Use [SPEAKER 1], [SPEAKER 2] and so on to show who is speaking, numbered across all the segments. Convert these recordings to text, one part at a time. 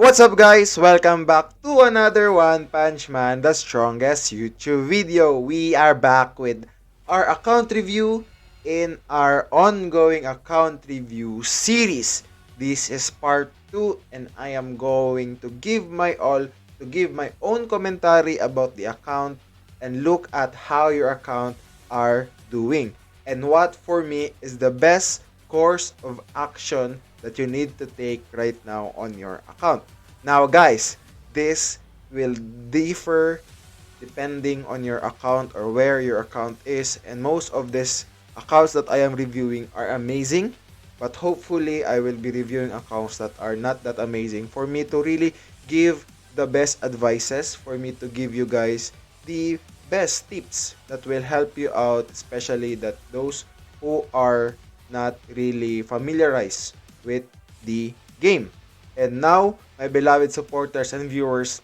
[SPEAKER 1] What's up guys? Welcome back to another one Punchman, the strongest YouTube video. We are back with our account review in our ongoing account review series. This is part 2 and I am going to give my all to give my own commentary about the account and look at how your account are doing and what for me is the best course of action that you need to take right now on your account. Now guys, this will differ depending on your account or where your account is, and most of these accounts that I am reviewing are amazing, but hopefully I will be reviewing accounts that are not that amazing for me to really give the best advices, for me to give you guys the best tips that will help you out, especially that those who are not really familiarized with the game. And now, my beloved supporters and viewers,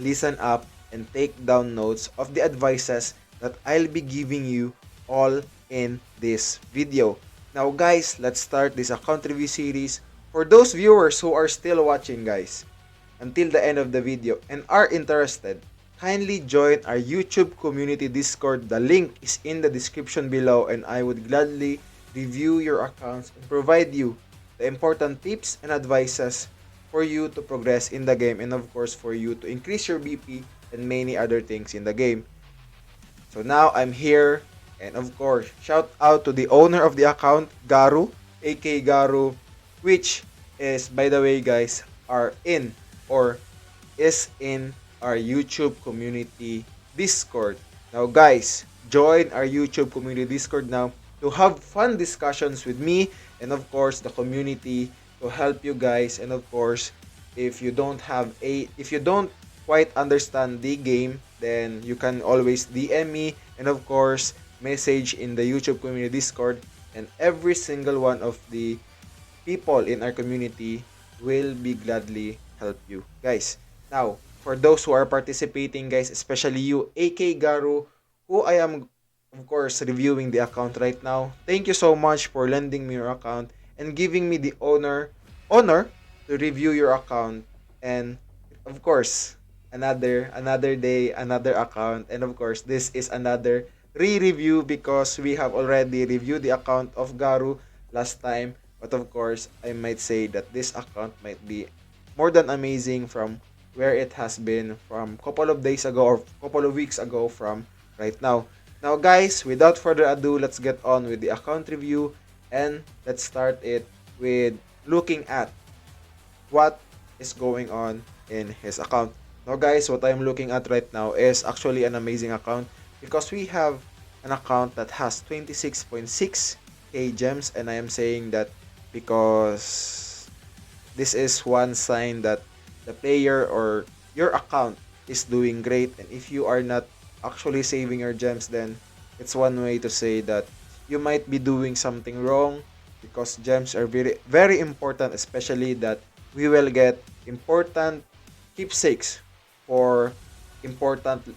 [SPEAKER 1] listen up and take down notes of the advices that I'll be giving you all in this video. Now guys, let's start this account review series. For those viewers who are still watching guys, until the end of the video and are interested, kindly join our YouTube community Discord. The link is in the description below and I would gladly review your accounts and provide you the important tips and advices for you to progress in the game and of course for you to increase your BP and many other things in the game. So now I'm here and of course shout out to the owner of the account, Garu, aka Garu, which is by the way guys are in or is in our YouTube community Discord. Now guys, join our YouTube community Discord now to have fun discussions with me and of course the community to help you guys, and of course if you don't quite understand the game, then you can always DM me and of course message in the YouTube community Discord, and every single one of the people in our community will be gladly help you guys. Now, for those who are participating guys, especially you, AK Garu, who I am of course reviewing the account right now, thank you so much for lending me your account and giving me the honor to review your account. And of course, another day, another account, and of course this is another re-review because we have already reviewed the account of Garu last time. But of course, I might say that this account might be more than amazing from where it has been from couple of days ago or couple of weeks ago from right now. Now guys, without further ado, let's get on with the account review and let's start it with looking at what is going on in his account. Now guys, what I'm looking at right now is actually an amazing account because we have an account that has 26.6k gems, and I am saying that because this is one sign that the player or your account is doing great, and if you are not actually saving your gems, then it's one way to say that you might be doing something wrong because gems are very important, especially that we will get important keepsakes for important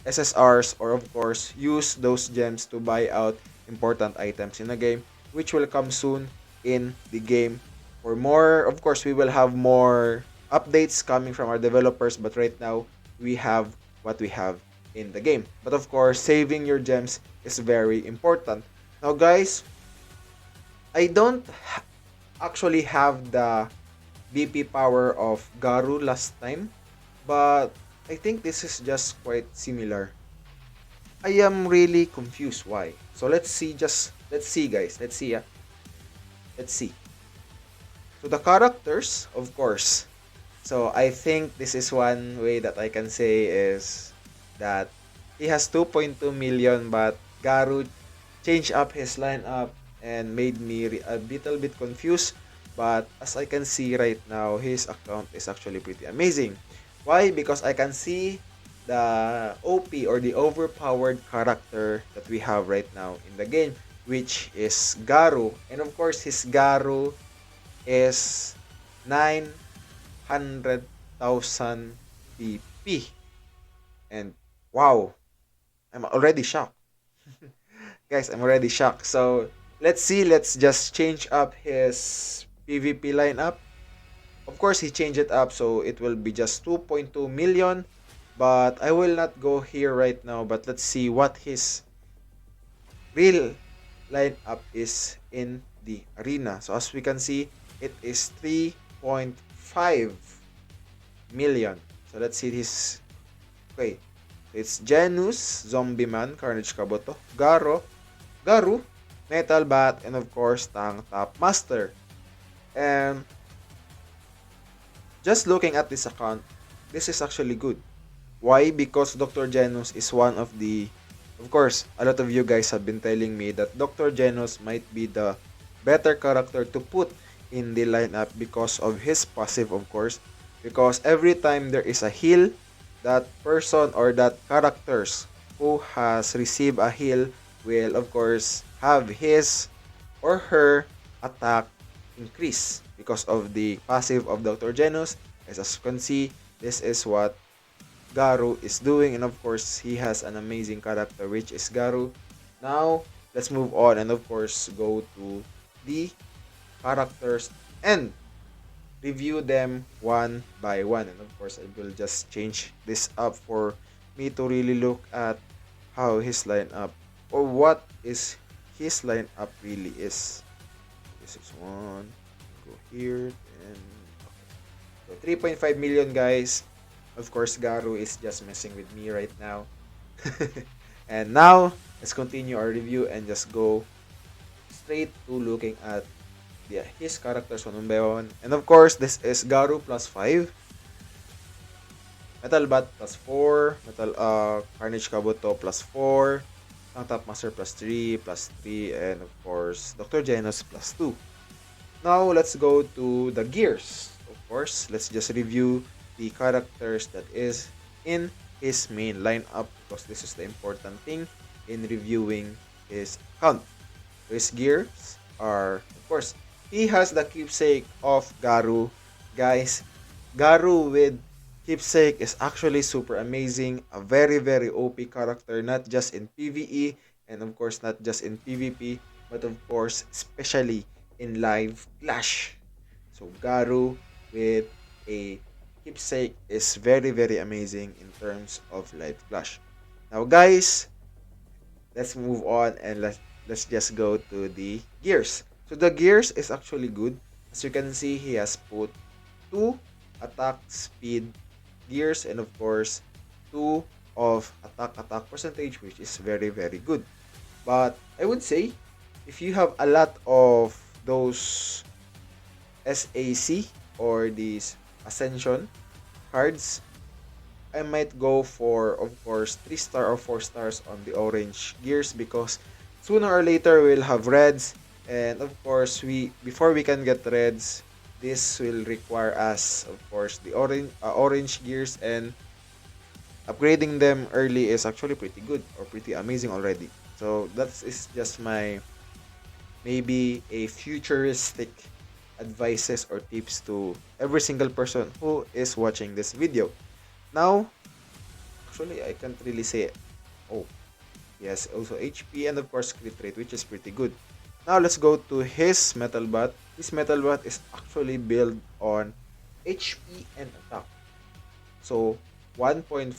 [SPEAKER 1] SSRs, or of course use those gems to buy out important items in the game, which will come soon in the game. For more, of course, we will have more updates coming from our developers, but right now we have what we have in the game. But of course, saving your gems is very important. Now guys, I don't actually have the BP power of Garu last time, but I think this is just quite similar. I am really confused why. So let's see guys, let's see. So the characters, of course. So I think this is one way that I can say is that he has 2.2 million, but Garu changed up his lineup and made me a little bit confused. But as I can see right now, his account is actually pretty amazing. Why? Because I can see the OP or the overpowered character that we have right now in the game, which is Garu. And of course, his Garu is 900,000 PP. And wow, I'm already shocked. Guys, I'm already shocked. So let's see, let's just change up his PvP lineup. Of course, he changed it up so it will be just 2.2 million. But I will not go here right now. But let's see what his real lineup is in the arena. So as we can see, it is 3.5 million. So let's see this. Okay. It's Genus, Zombie Man, Carnage Kabuto, Garu, Metal Bat, and of course, Tang Top Master. And just looking at this account, this is actually good. Why? Because Dr. Genus is one of the... Of course, a lot of you guys have been telling me that Dr. Genus might be the better character to put in the lineup because of his passive, of course. Because every time there is a heal, that person or that characters who has received a heal will, of course, have his or her attack increase because of the passive of Dr. Genus. As you can see, this is what Garu is doing, and of course he has an amazing character which is Garu. Now let's move on and of course go to the characters and review them one by one, and of course I will just change this up for me to really look at how his lineup or what is his lineup really is. This is one, go here, and so 3.5 million guys. Of course, Garu is just messing with me right now. And now, let's continue our review and just go straight to looking at his characters one by one. And of course, this is Garu plus 5, Metal Bat plus 4, Carnage Kabuto plus 4, Top Master plus 3, and of course, Dr. Genos plus 2. Now, let's go to the gears. Of course, let's just review the characters that is in his main lineup because this is the important thing in reviewing his account. His gears are, of course, he has the keepsake of Garu. Guys, Garu with keepsake is actually super amazing. A very, very OP character, not just in PvE and of course not just in PvP, but of course, especially in live clash. So Garu with a keepsake is very, very amazing in terms of live clash. Now guys, let's move on and let's just go to the gears. So the gears is actually good. As you can see, he has put 2 attack speed gears and of course 2 of attack percentage, which is very, very good. But I would say if you have a lot of those SAC or these Ascension cards, I might go for, of course, 3-star or 4 stars on the orange gears because sooner or later we'll have reds, and of course before we can get reds, this will require us, of course, the orange gears, and upgrading them early is actually pretty good or pretty amazing already. So that is just my maybe a futuristic advices or tips to every single person who is watching this video. Now, actually, I can't really say it. Oh, yes, also HP and of course crit rate, which is pretty good. Now, let's go to his Metal Bat. His Metal Bat is actually built on HP and attack. So, 1.5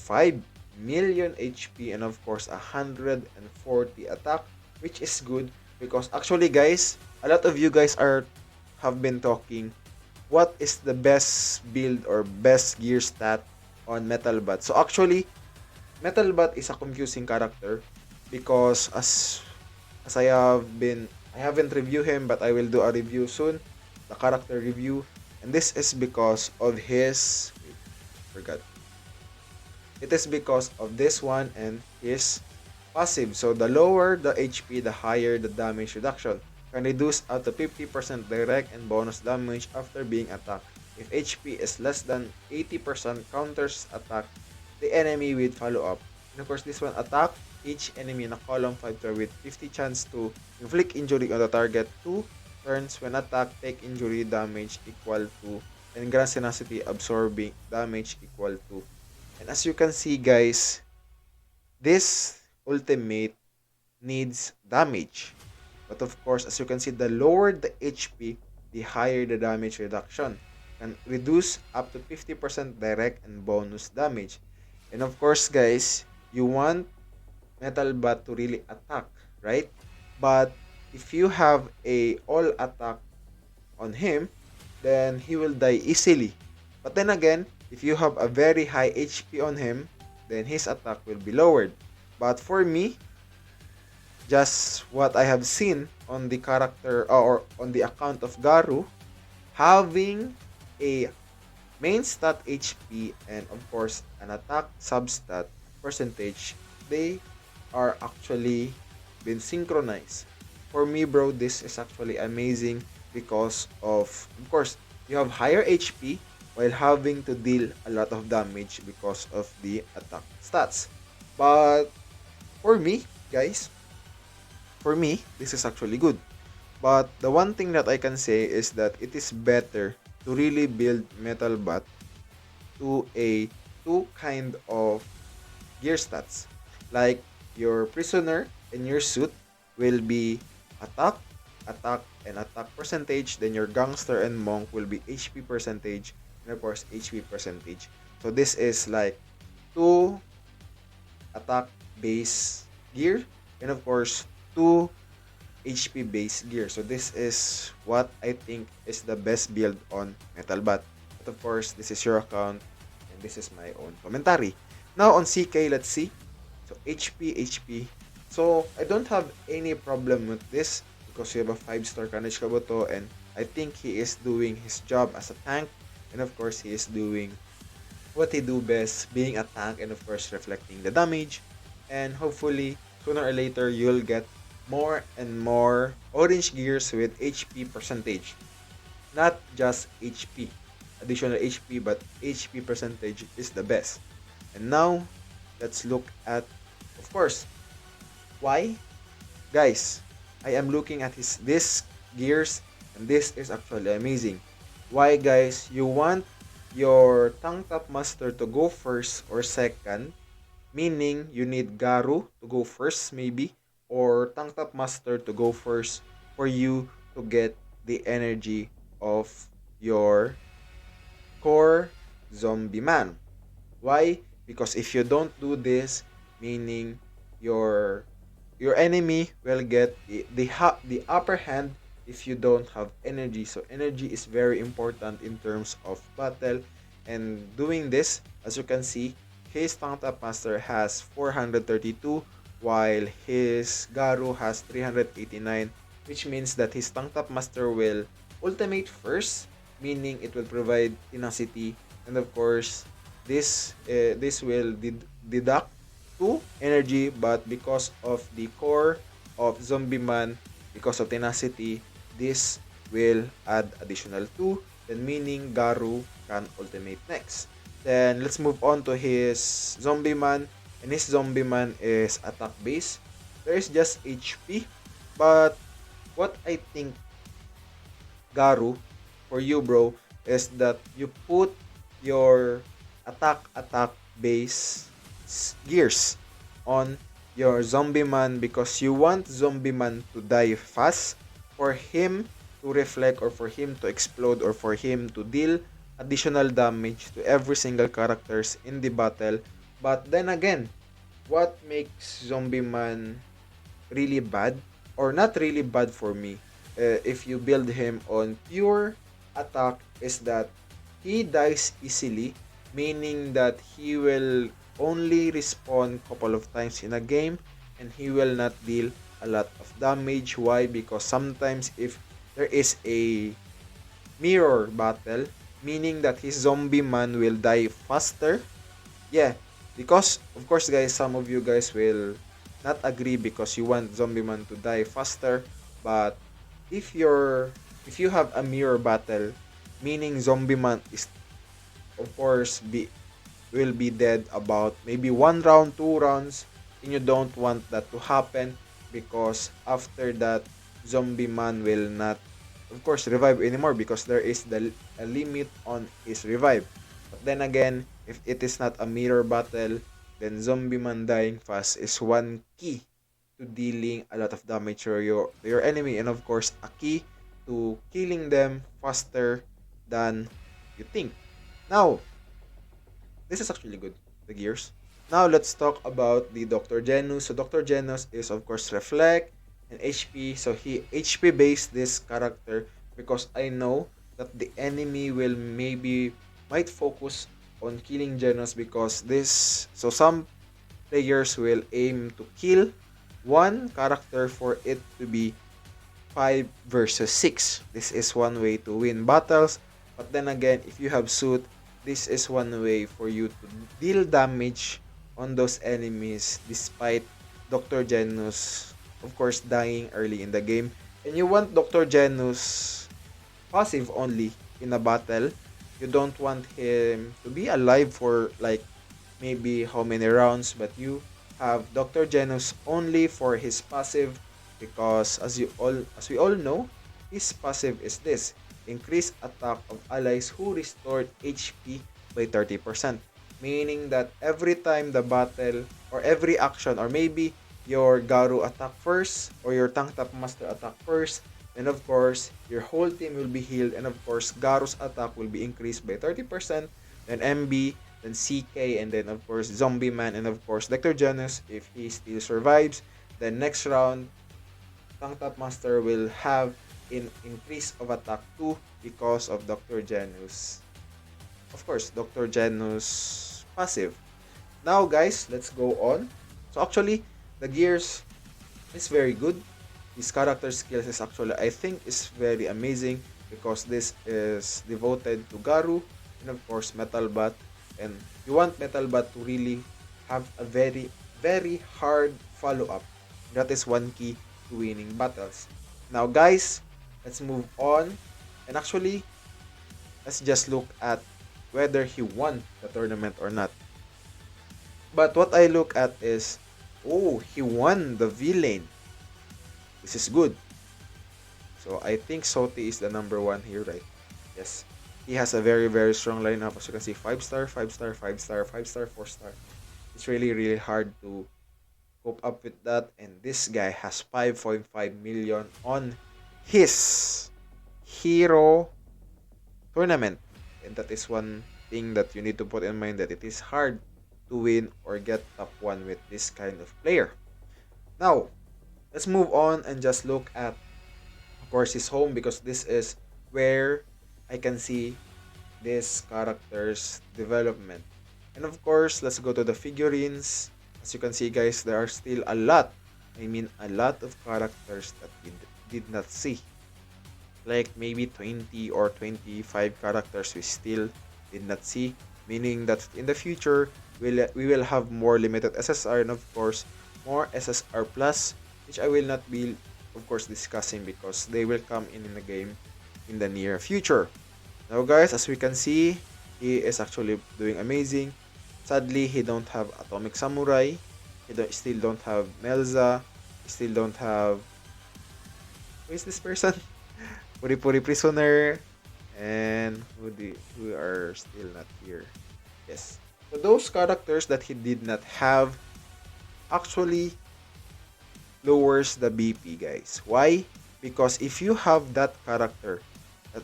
[SPEAKER 1] million HP and of course 140 attack, which is good because actually guys, a lot of you guys have been talking what is the best build or best gear stat on Metal Bat. So actually, Metal Bat is a confusing character because as I haven't reviewed him, but I will do a review soon, the character review, and this is because of his forgot. It is because of this one and his passive. So the lower the HP, the higher the damage reduction. Can reduce up to 50% direct and bonus damage after being attacked. If HP is less than 80%, counters attack the enemy with follow-up. And of course, this one attack each enemy in a column fighter with 50 chance to inflict injury on the target 2 turns when attack, take injury damage equal to, and grant tenacity absorbing damage equal to. And as you can see guys, this ultimate needs damage. But of course, as you can see, the lower the HP, the higher the damage reduction. can reduce up to 50% direct and bonus damage. And of course, guys, you want Metal Bat to really attack, right? But if you have a all attack on him, then he will die easily. But then again, if you have a very high HP on him, then his attack will be lowered. But for me, just what I have seen on the character or on the account of Garu, having a main stat HP and of course an attack substat percentage, they are actually been synchronized. For me, bro, this is actually amazing because of course, you have higher HP while having to deal a lot of damage because of the attack stats. But for me, guys, for me, this is actually good. But the one thing that I can say is that it is better to really build Metal Bat to a two kind of gear stats. Like your prisoner and your suit will be attack, attack, and attack percentage. Then your gangster and monk will be HP percentage and of course HP percentage. So this is like two attack base gear and of course two HP base gear. So this is what I think is the best build on Metal Bat. But of course, this is your account and this is my own commentary. Now on CK, let's see. So HP. So I don't have any problem with this because we have a 5-star Kanich Kabuto and I think he is doing his job as a tank and of course he is doing what he do best, being a tank and of course reflecting the damage. And hopefully sooner or later you'll get more and more orange gears with HP percentage. Not just HP, additional HP, but HP percentage is the best. And now, let's look at, of course, why? Guys, I am looking at this gears and this is actually amazing. Why, guys? You want your tank top master to go first or second, meaning you need Garu to go first maybe or tank top master to go first for you to get the energy of your core zombie man. Why? Because if you don't do this, meaning your your enemy will get the upper hand if you don't have energy. So energy is very important in terms of battle. And doing this, as you can see, his tank top master has 432 while his Garu has 389, which means that his tank top master will ultimate first, meaning it will provide tenacity, and of course, this will deduct 2 energy, but because of the core of Zombie Man, because of tenacity, this will add additional 2, then meaning Garu can ultimate next. Then let's move on to his Zombie Man. And his Zombie Man is attack base. There is just HP. But what I think, Garu, for you, bro, is that you put your attack base gears on your Zombie Man because you want Zombie Man to die fast for him to reflect or for him to explode or for him to deal additional damage to every single characters in the battle. But then again, what makes Zombie Man really bad or not really bad for me if you build him on pure attack is that he dies easily, meaning that he will only respawn couple of times in a game and he will not deal a lot of damage. Why? Because sometimes if there is a mirror battle, meaning that his Zombie Man will die faster. Yeah, because of course guys, some of you guys will not agree because you want Zombie Man to die faster, but if you have a mirror battle, meaning Zombie Man is of course will be dead about maybe 1 round, 2 rounds, and you don't want that to happen because after that Zombie Man will not of course revive anymore because there is a limit on his revive. But then again, if it is not a mirror battle, then Zombie Man dying fast is one key to dealing a lot of damage to your enemy and of course a key to killing them faster than you think. Now, this is actually good, the gears. Now, let's talk about the Dr. Genus. So, Dr. Genus is, of course, Reflect and HP. So, he HP based this character because I know that the enemy will might focus on killing Genus because this. So, some players will aim to kill one character for it to be 5 versus 6. This is one way to win battles. But then again, if you have suit, this is one way for you to deal damage on those enemies despite Dr. Genus, of course, dying early in the game. And you want Dr. Genus passive only in a battle. You don't want him to be alive for like maybe how many rounds, but you have Dr. Genus only for his passive because as we all know, his passive is this: increase attack of allies who restored HP by 30%. Meaning that every time the battle or every action or maybe your Garu attack first or your Tank Top Master attack first, and of course your whole team will be healed, and of course Garu's attack will be increased by 30%, then MB, then CK, and then of course Zombie Man, and of course Dr. Janus if he still survives. Then next round, Tank Top Master will have an increase of attack 2 because of Dr. Janus. Of course, Dr. Janus passive. Now guys, let's go on. So actually, the gears is very good. His character skills is actually, I think, is very amazing because this is devoted to Garu and of course Metal Bat. And you want Metal Bat to really have a very, very hard follow-up. That is one key to winning battles. Now guys, let's move on. And actually, let's just look at whether he won the tournament or not. But what I look at is, oh, he won the V-Lane. This is good. So I think Soti is the number one here, right? Yes. He has a very, very strong lineup. As you can see, 5 star, 5 star, 5 star, 5 star, 4 star. It's really, really hard to cope up with that. And this guy has 5.5 million on his hero tournament. And that is one thing that you need to put in mind, that it is hard to win or get top 1 with this kind of player. Now, let's move on and just look at, of course, his home because this is where I can see this character's development. And of course, let's go to the figurines. As you can see guys, there are still a lot. I mean, a lot of characters that we did not see. Like maybe 20 or 25 characters we still did not see. Meaning that in the future, we will have more limited SSR and of course, more SSR Plus, which I will not be, of course, discussing because they will come in the game in the near future. Now guys, as we can see, he is actually doing amazing. Sadly, he don't have Atomic Samurai. Still don't have Melza. Still don't have... Who is this person? Puri Puri Prisoner. And who are still not here. Yes. So those characters that he did not have actually lowers the BP, guys. Why? Because if you have that character,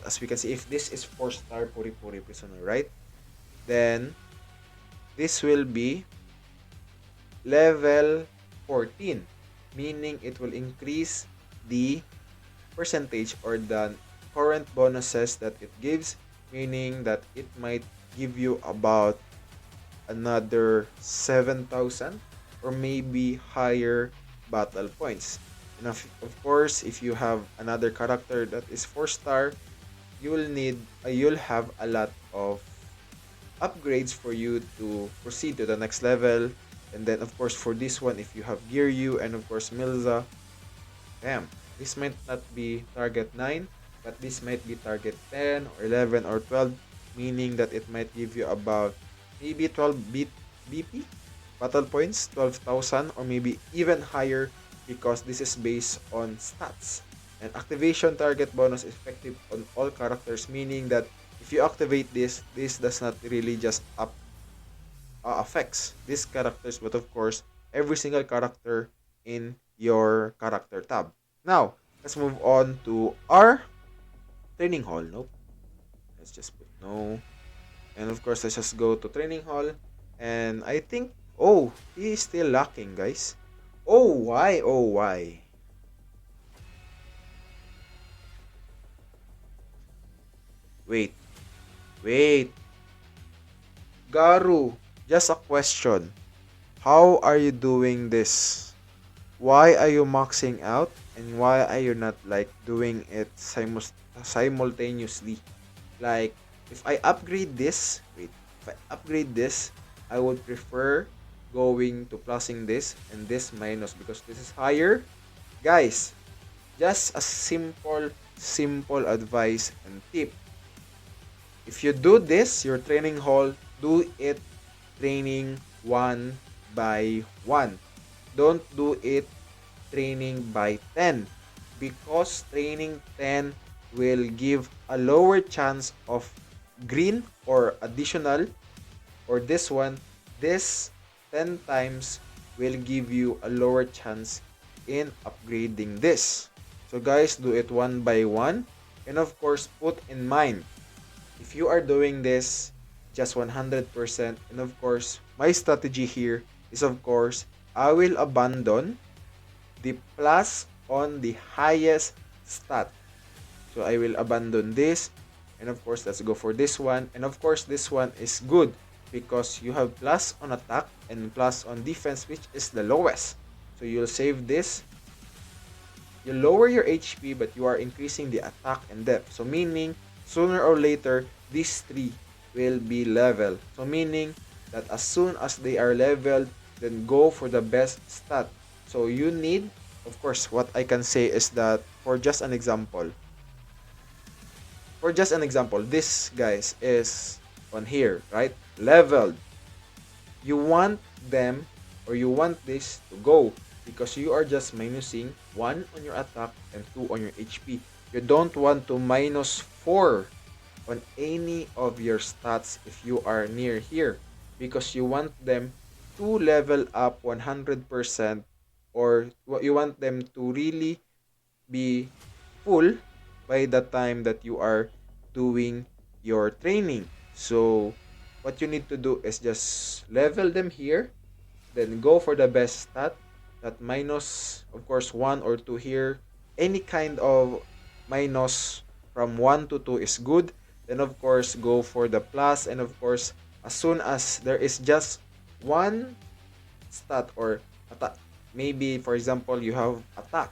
[SPEAKER 1] as we can see, if this is 4 star Puri Puri Prisoner, right? Then this will be level 14, meaning it will increase the percentage or the current bonuses that it gives, meaning that it might give you about another 7,000 or maybe higher battle points. And of course, if you have another character that is 4 star, you'll have a lot of upgrades for you to proceed to the next level. And then of course for this one, if you have Giryu and of course Milza, damn, this might not be target 9, but this might be target 10 or 11 or 12, meaning that it might give you about maybe 12 BP battle points, 12,000 or maybe even higher because this is based on stats. And activation target bonus is effective on all characters, meaning that if you activate this does not really just affects these characters, but of course, every single character in your character tab. Now, let's move on to our training hall. Nope. Let's just put No. And of course, let's just go to training hall. And I think, oh, he is still lacking, guys. Oh, why? Oh, why? Wait, wait. Garu, just a question. How are you doing this? Why are you maxing out? And why are you not like doing it simultaneously? Like, if I upgrade this, wait, if I upgrade this, I would prefer going to plusing this and this minus because this is higher. Guys, just a simple advice and tip. If you do this, your training hall, do it training one by one. Don't do it training by 10 because training 10 will give a lower chance of green or additional, or this 10 times will give you a lower chance in upgrading this. So guys, do it one by one, and of course put in mind, if you are doing this just 100%, and of course my strategy here is, of course, I will abandon the plus on the highest stat. So I will abandon this, and of course let's go for this one. And of course this one is good because you have plus on attack and plus on defense, which is the lowest. So you'll save this. You lower your HP, but you are increasing the attack and depth. So meaning sooner or later these three will be level. So meaning that as soon as they are leveled, then go for the best stat. So you need, of course, what I can say is that for just an example, this guys is on here, right? Leveled. You want them, or you want this to go because you are just minusing 1 on your attack and 2 on your HP. You don't want to minus 4 on any of your stats if you are near here because you want them to level up 100%, or you want them to really be full by the time that you are doing your training. So what you need to do is just level them here, then go for the best stat, that minus, of course, 1 or 2 here. Any kind of minus from 1 to 2 is good. Then of course go for the plus, and of course as soon as there is just one stat or attack, maybe for example you have attack,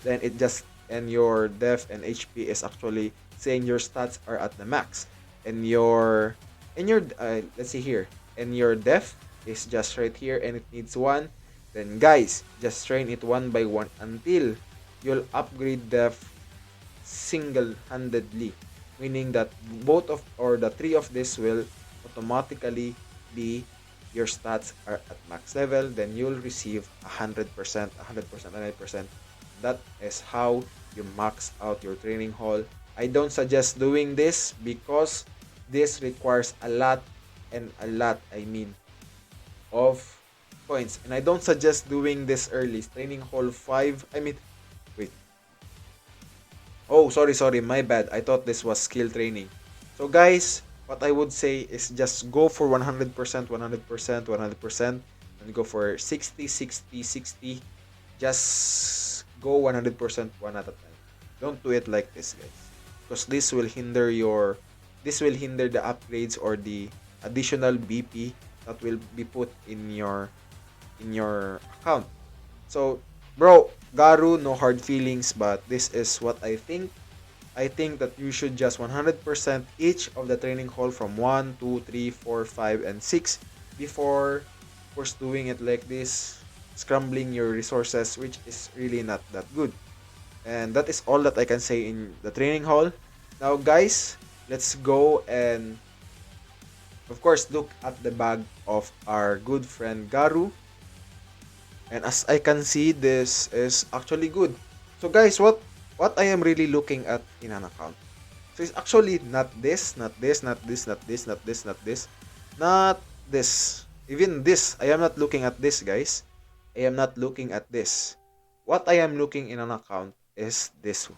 [SPEAKER 1] then it just, and your def and HP is actually saying your stats are at the max, and your let's see here, and your def is just right here and it needs one, then guys just train it one by one until you'll upgrade def single-handedly, meaning that both of, or the three of this will automatically be, your stats are at max level, then you'll receive 100%, 100%, 100%. That is how you max out your training hall. I don't suggest doing this because this requires a lot, and a lot, I mean, of coins. And I don't suggest doing this early. Training hall 5, I mean, wait. Oh, sorry, my bad. I thought this was skill training. So guys, what I would say is just go for 100%, 100%, 100%, and go for 60, 60, 60. Just go 100% one at a time. Don't do it like this, guys. Because this will hinder the upgrades or the additional BP that will be put in your account. So, bro, Garu, no hard feelings, but this is what I think. I think that you should just 100% each of the training hall from 1, 2, 3, 4, 5, and 6 before, of course, doing it like this, scrambling your resources, which is really not that good. And that is all that I can say in the training hall. Now, guys, let's go and, of course, look at the bag of our good friend Garu. And as I can see, this is actually good. So guys, what I am really looking at in an account. So it's actually not this, not this, not this, not this, not this, not this, not this. Even this, I am not looking at this, guys. I am not looking at this. What I am looking in an account is this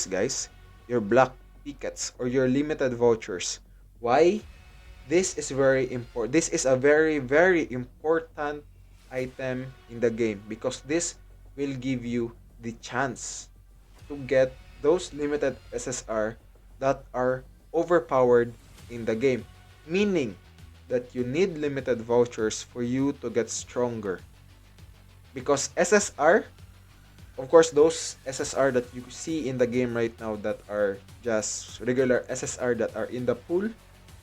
[SPEAKER 1] guys. Your black tickets or your limited vouchers. Why? This is very important. This is a very, very important item in the game because this will give you the chance to get those limited SSR that are overpowered in the game. Meaning that you need limited vouchers for you to get stronger. Because SSR, of course, those SSR that you see in the game right now that are just regular SSR that are in the pool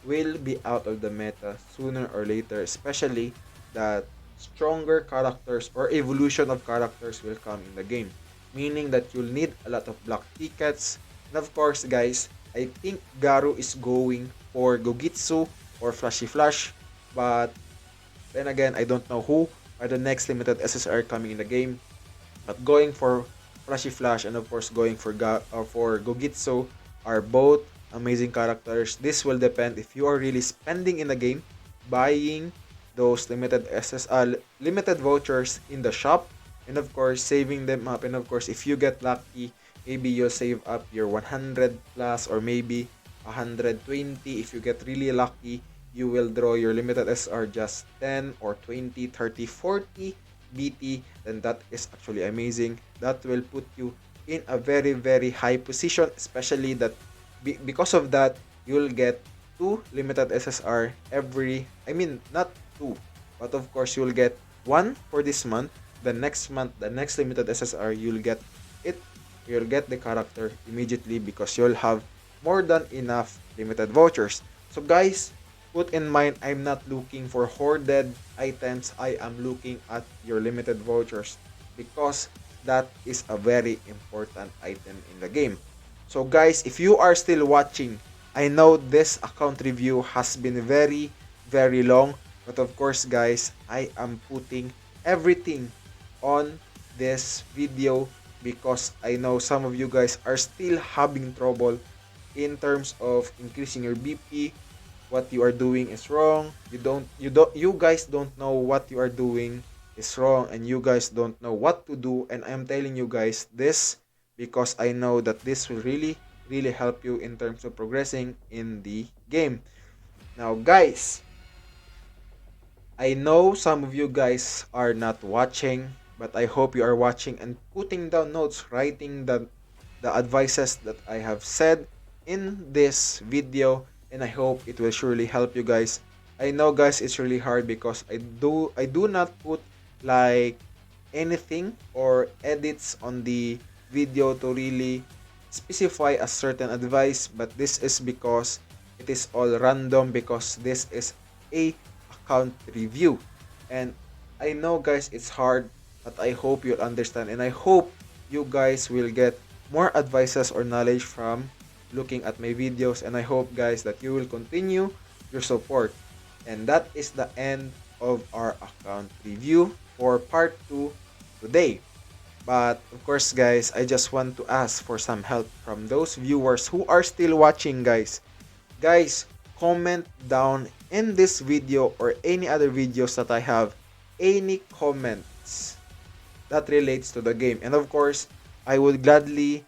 [SPEAKER 1] will be out of the meta sooner or later, especially that stronger characters or evolution of characters will come in the game. Meaning that you'll need a lot of block tickets. And of course, guys, I think Garu is going for Gogitsu or Flashy Flash. But then again, I don't know who are the next limited SSR coming in the game. But going for Flashy Flash and of course going for for Gogitsu are both amazing characters. This will depend if you are really spending in the game, buying those limited vouchers in the shop, and of course saving them up. And of course, if you get lucky, maybe you'll save up your 100 plus or maybe 120. If you get really lucky, you will draw your limited SR just 10 or 20, 30, 40 BT, then that is actually amazing. That will put you in a very, very high position, especially that because of that, you'll get 2 limited SSR I mean, not 2, but of course, you'll get 1 for this month. The next month, the next limited SSR, it, you'll get the character immediately because you'll have more than enough limited vouchers. So guys, put in mind, I'm not looking for hoarded items. I am looking at your limited vouchers because that is a very important item in the game. So guys, if you are still watching, I know this account review has been very, very long. But of course guys, I am putting everything on this video because I know some of you guys are still having trouble in terms of increasing your BP. What you are doing is wrong. You guys don't know what you are doing is wrong, and you guys don't know what to do. And I'm telling you guys this because I know that this will really, really help you in terms of progressing in the game. Now guys, I know some of you guys are not watching, but I hope you are watching and putting down notes, writing the advices that I have said in this video, and I hope it will surely help you guys. I know guys, it's really hard because I do not put like anything or edits on the video to really specify a certain advice, but this is because it is all random because this is a account review. And I know guys, it's hard, but I hope you'll understand, and I hope you guys will get more advices or knowledge from looking at my videos. And I hope guys that you will continue your support. And that is the end of our account review for part 2 today. But of course guys, I just want to ask for some help from those viewers who are still watching guys. Guys, comment down in this video or any other videos that I have any comments that relates to the game. And of course, I would gladly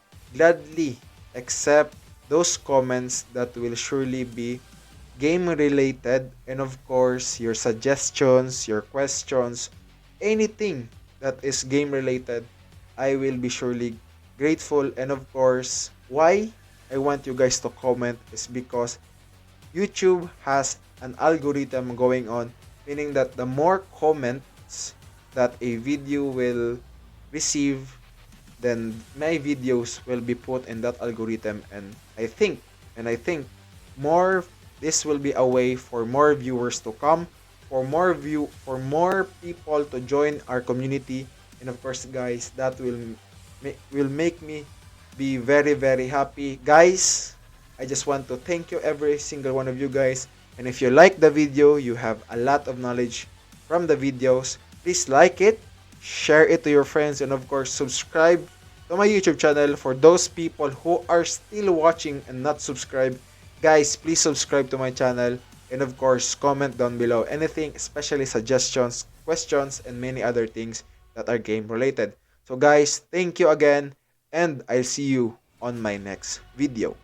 [SPEAKER 1] accept those comments that will surely be game related, and of course your suggestions, your questions, anything that is game related, I will be surely grateful. And of course, why I want you guys to comment is because YouTube has an algorithm going on, meaning that the more comments that a video will receive, then my videos will be put in that algorithm. And I think more this will be a way for more viewers to come, for more people to join our community. And of course guys, that will make me be very, very happy. Guys, I just want to thank you every single one of you guys. And if you like the video, you have a lot of knowledge from the videos, please like it, share it to your friends, and of course subscribe to my YouTube channel. For those people who are still watching and not subscribed, guys, please subscribe to my channel. And of course, comment down below anything, especially suggestions, questions, and many other things that are game related. So guys, thank you again, and I'll see you on my next video.